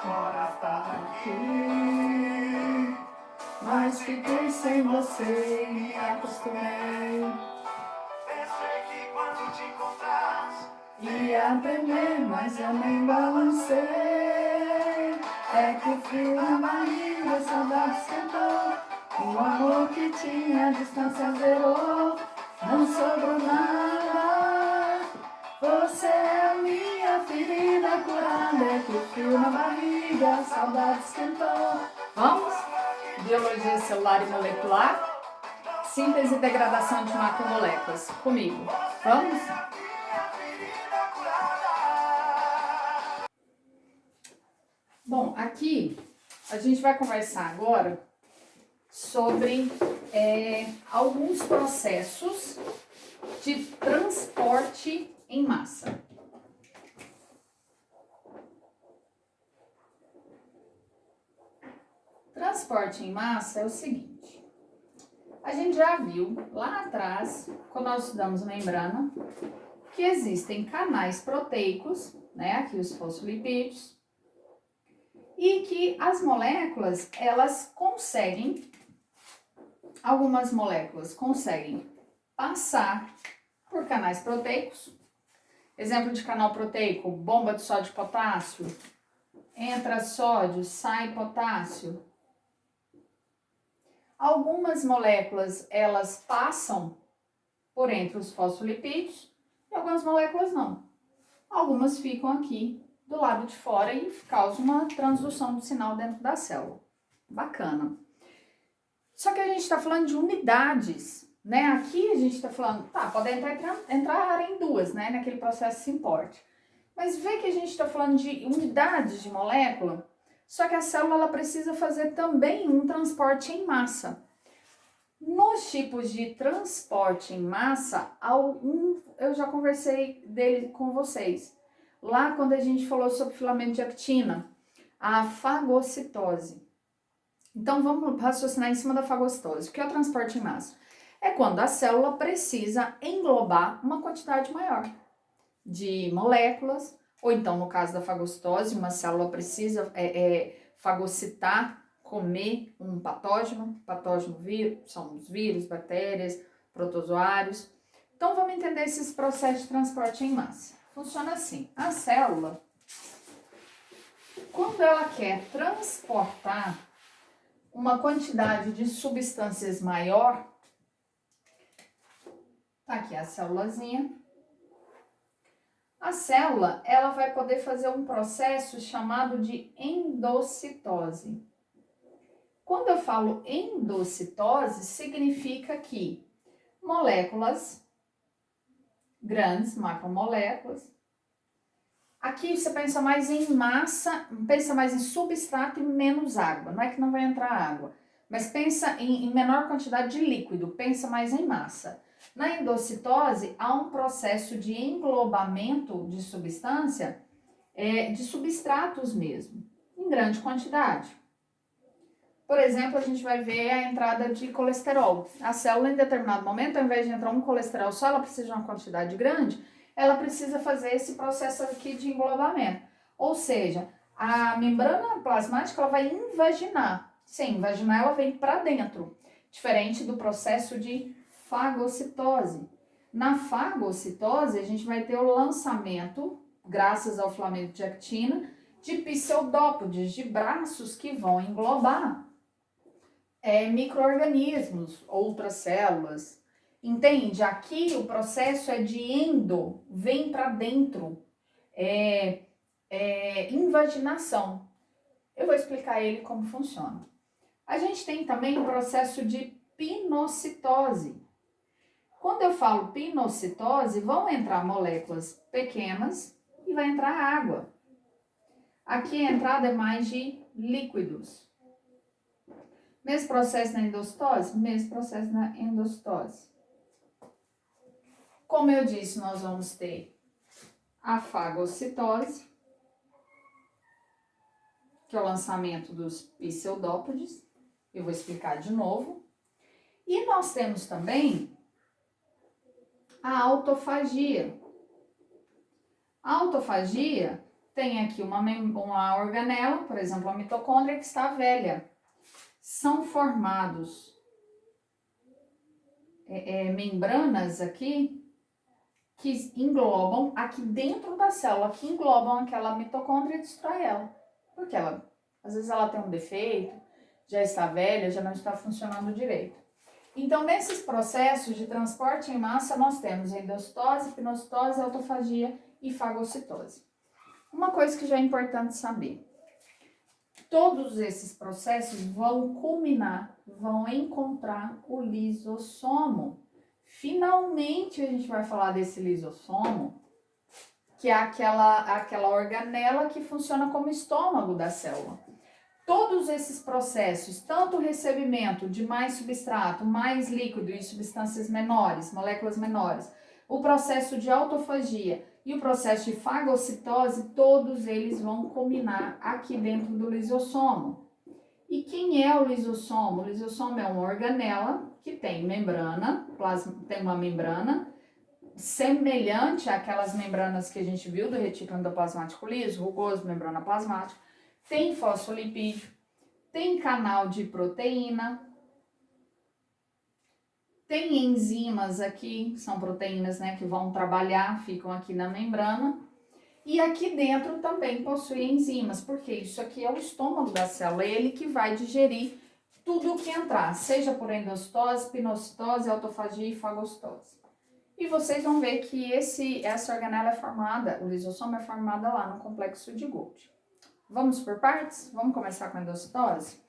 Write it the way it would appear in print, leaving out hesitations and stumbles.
agora tá aqui. Mas fiquei sem você e me acostumei. Pensei que quando te encontrasse ia tremer, mas eu nem balancei. É que o frio na barriga, a saudade esquentou. O amor que tinha, a distância zerou. Não sobrou nada. Você é a minha ferida curada. É que o frio na barriga, a saudade esquentou. Vamos? Biologia celular e molecular. Síntese e degradação de macromoléculas. Comigo. Vamos? Bom, aqui a gente vai conversar agora sobre alguns processos de transporte em massa. Transporte em massa é o seguinte: a gente já viu lá atrás, quando nós estudamos membrana, que existem canais proteicos, né, aqui os fosfolipídios, e que as moléculas, elas conseguem, algumas moléculas conseguem passar por canais proteicos. Exemplo de canal proteico: bomba de sódio e potássio. Entra sódio, sai potássio. Algumas moléculas, elas passam por entre os fosfolipídios e algumas moléculas não. Algumas ficam aqui do lado de fora e causam uma transdução de sinal dentro da célula. Bacana. Só que a gente está falando de unidades, né? Aqui a gente está falando, tá, pode entrar em duas, né? Naquele processo Symport. Mas vê que a gente está falando de unidades de molécula, só que a célula ela precisa fazer também um transporte em massa. Nos tipos de transporte em massa, eu já conversei dele com vocês. Lá quando a gente falou sobre filamento de actina, a fagocitose. Então vamos raciocinar em cima da fagocitose. O que é o transporte em massa? É quando a célula precisa englobar uma quantidade maior de moléculas, ou então no caso da fagocitose, uma célula precisa fagocitar, comer um patógeno, são os vírus, bactérias, protozoários. Então vamos entender esses processos de transporte em massa. Funciona assim: a célula, quando ela quer transportar uma quantidade de substâncias maior, tá aqui a célulazinha. A célula, ela vai poder fazer um processo chamado de endocitose. Quando eu falo endocitose, significa que moléculas grandes, macromoléculas. Aqui você pensa mais em massa, pensa mais em substrato e menos água. Não é que não vai entrar água, mas pensa em menor quantidade de líquido, pensa mais em massa. Na endocitose, há um processo de englobamento de substância, de substratos mesmo, em grande quantidade. Por exemplo, a gente vai ver a entrada de colesterol. A célula, em determinado momento, ao invés de entrar um colesterol só, ela precisa de uma quantidade grande, ela precisa fazer esse processo aqui de englobamento. Ou seja, a membrana plasmática ela vai invaginar. Sim, invaginar ela vem para dentro, diferente do processo de fagocitose. Na fagocitose, a gente vai ter o lançamento, graças ao filamento de actina, de pseudópodes, de braços que vão englobar micro-organismos, outras células. Entende? Aqui o processo é de endo, vem para dentro, invaginação. Eu vou explicar ele como funciona. A gente tem também o processo de pinocitose. Quando eu falo pinocitose, vão entrar moléculas pequenas e vai entrar água. Aqui a entrada é mais de líquidos. Mesmo processo na endocitose? Mesmo processo na endocitose. Como eu disse, nós vamos ter a fagocitose, que é o lançamento dos pseudópodes. Eu vou explicar de novo. E nós temos também a autofagia. A autofagia tem aqui uma organela, por exemplo, a mitocôndria que está velha. São formados membranas aqui que englobam aqui dentro da célula, que englobam aquela mitocôndria e destrói ela. Porque ela, às vezes ela tem um defeito, já está velha, já não está funcionando direito. Então, nesses processos de transporte em massa, nós temos endocitose, pinocitose, autofagia e fagocitose. Uma coisa que já é importante saber. Todos esses processos vão culminar, vão encontrar o lisossomo. Finalmente a gente vai falar desse lisossomo, que é aquela organela que funciona como estômago da célula. Todos esses processos, tanto o recebimento de mais substrato, mais líquido e substâncias menores, moléculas menores, o processo de autofagia e o processo de fagocitose, todos eles vão culminar aqui dentro do lisossomo. E quem é o lisossomo? O lisossomo é uma organela que tem membrana, tem uma membrana semelhante àquelas membranas que a gente viu do retículo endoplasmático liso, rugoso, membrana plasmática, tem fosfolipídio, tem canal de proteína, tem enzimas aqui, são proteínas, né, que vão trabalhar, ficam aqui na membrana. E aqui dentro também possui enzimas, porque isso aqui é o estômago da célula, ele que vai digerir tudo o que entrar, seja por endocitose, pinocitose, autofagia e fagocitose. E vocês vão ver que essa organela é formada, o lisossomo é formada lá no complexo de Golgi. Vamos por partes? Vamos começar com a endocitose?